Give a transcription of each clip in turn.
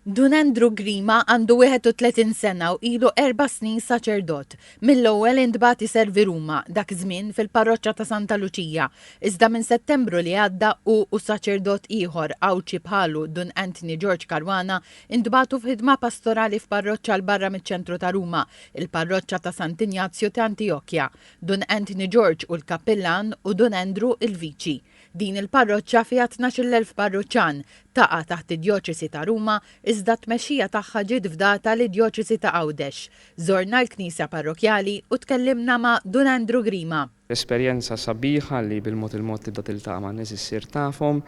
Dunandru Grima għandu 31 sena u ilu 4 snin saċerdot. Mill-ewwel intbagħat iservi Ruma dak żmien fil-parroċċa ta' Santa Luċija. Iżda minn Settembru li għadda u saċerdot ieħor Awċi bħalu Dun Anthony George Karwana intbagħtu f'ħidma pastorali f'parroċċa l barra miċ-ċentru ta' Ruma, il-parroċċa ta' Sant'Ignazio ta' Antiochia. Dun Anthony George u l-kappillan u Dunandru il-viċi. Din il-parroċċa fiha 12,000 parroċċan taqa' taħt id-Djoċesi ta' Ruma iżda t-tmexxija tagħha ġiet fdata lid-Djoċesi ta' Għawdex. Żorna l-Knisja Parrokjali u tkellimna ma' Dunandru Grima. Esperjenza sabiħa li bil-mod tibda tiltaqa' ma' nies issir tafhom,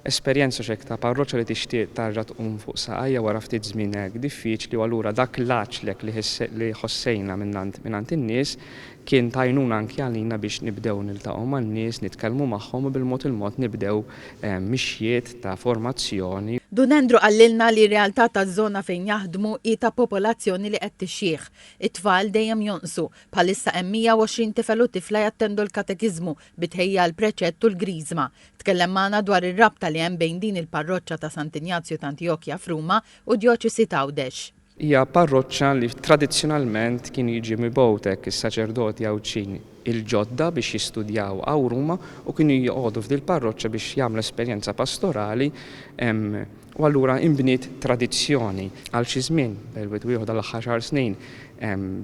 esperjenza xek ta' parroċċa li tixtieq tarġa' tqum fuq saqajja wara ftit żmien hekk diffiċli u allura dak l-għaġlek li ħossejna minnant in-nies kien tajnuna anke għalina biex nibdew niltaqgħu man-nies, nitkellmu magħhom u bil-mod nibdew mixjiet ta' formazzjoni. Dunandru għallilna li realtà taż-żona fejn jaħdmu hi ta' popolazzjoni li qed tixjieħ. It-tfal dejjem jonqsu, bħalissa hemm 120 tifel u tifla jattendu l-katekiżmu bitħejja l-preċett u l-griżma. Tkellem magħna dwar ir-rabta li hemm bejn din il-parroċċa ta' Sant'Ignazio ta' Antiochia f'Ruma u Djoċesi ta' Għawdex. Hija parroċċa li tradizzjonalment kien jiġi mibgħutek is-saċerdoti Awċini il-ġodda biex jistudjaw għaw Ruma u kienu joqogħdu f'dil parroċċa biex jagħmlu esperjenza pastorali u allura inbniet tradizzjoni għal xi żmien bel-wieħed ieħor dal-aħħar snin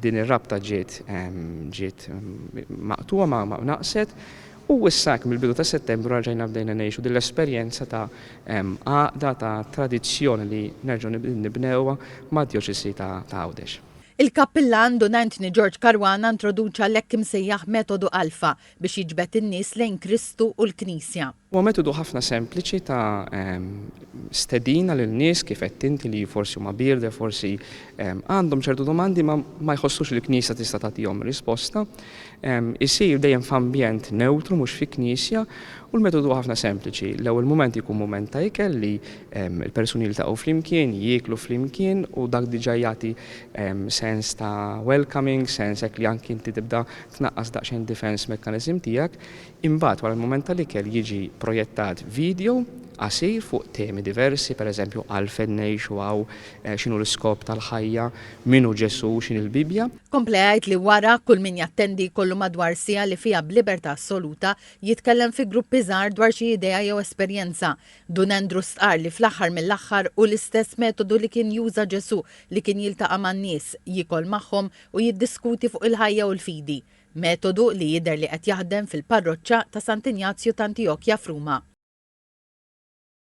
din ir-rabta ġiet maqtuha ma naqset. U issa mill-bidu ta' Settembru ġejna bdejna ngħixu din l-esperjenza ta' għaqda ta' tradizzjoni li nerġgħu nibnewha mad-Djoċesi ta' Għawdex. Il-kappillan Dun Anthony George Karwana introduċa l-hekk imsejjaħ metodu Alfa biex jiġbed in-nies lejn Kristu u l-Knisja. Huwa metodu ħafna sempliċi ta' stedina lil nies kif qed inti li forsi huma birda, forsi għandhom ċertu domandi ma jħossux li l-Knisja tista' tagħtihom risposta. Isir dejjem f'ambjent neutru mhux fi knisja u l-metodu ħafna sempliċi. L-ewwel mument ikun mument ta' ikel li l-persuni jiltaqgħu flimkien, jieklu flimkien u dak diġà jagħti sens ta' welcoming, sens hekk li anki inti tibda tnaqqas daqsxejn defense mechanism tiegħek. Imbagħad wara l-mument tal-ikel jiġi projettat video qasir fuq temi diversi, pereżempju għalfejn ngħixu għaw x'inhu l-iskop tal-ħajja, minhu Ġesu, x'inhi l-Bibja. Komplejt li wara kull min jattendi kollu madwar sija li fiha b'libertà assoluta jitkellem fi gruppi żgħar dwar xi idea jew esperjenza. Dunandru stqar li fl-aħħar mill-aħħar u l-istess metodu li kien juża Ġesu li kien jiltaqa' man-nies, jikol magħhom u jiddiskuti fuq il-ħajja u l-fidi. Metodu li jidher li qed jaħdem fil-parroċċa ta' Sant'Ignazio ta' Antiochia f'Ruma.